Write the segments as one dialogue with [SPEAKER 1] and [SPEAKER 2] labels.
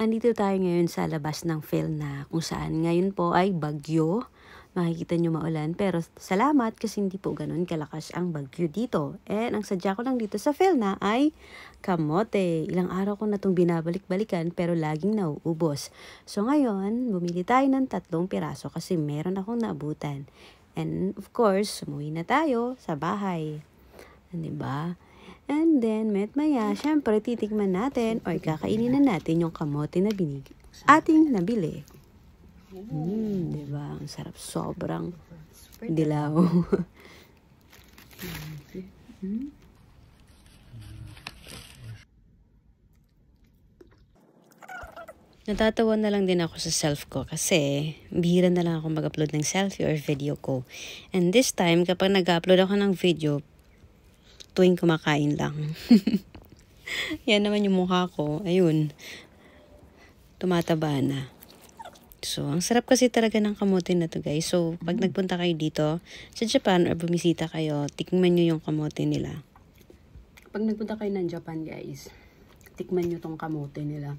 [SPEAKER 1] Nandito tayo ngayon sa labas ng Philna kung saan ngayon po ay bagyo. Makikita nyo maulan pero salamat kasi hindi po ganun kalakas ang bagyo dito. And ang sadya ko lang dito sa Philna ay kamote. Ilang araw ko na itong binabalik-balikan pero laging nauubos. So ngayon, bumili tayo ng 3 piraso kasi meron akong naabutan. And of course, umuwi na tayo sa bahay. Diba? And then, maya, syempre, titikman natin or kakainin na natin yung kamote na ating nabili. Diba? Ang sarap. Sobrang dilaw. Natatawa na lang din ako sa self ko kasi bihira na lang ako mag-upload ng selfie or video ko. And this time, kapag nag-upload ako ng video, tuwing kumakain lang. Yan naman yung mukha ko. Ayun. Tumataba na. So, ang sarap kasi talaga ng kamote na to, guys. So, pag nagpunta kayo dito sa Japan or bumisita kayo, tikman nyo yung kamote nila. Pag nagpunta kayo ng Japan, guys, tikman nyo tong kamote nila.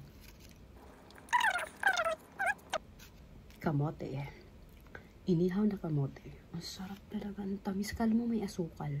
[SPEAKER 1] Kamote. Inihaw na kamote. Ang sarap talaga. Ang tamis. Kala mo may asukal.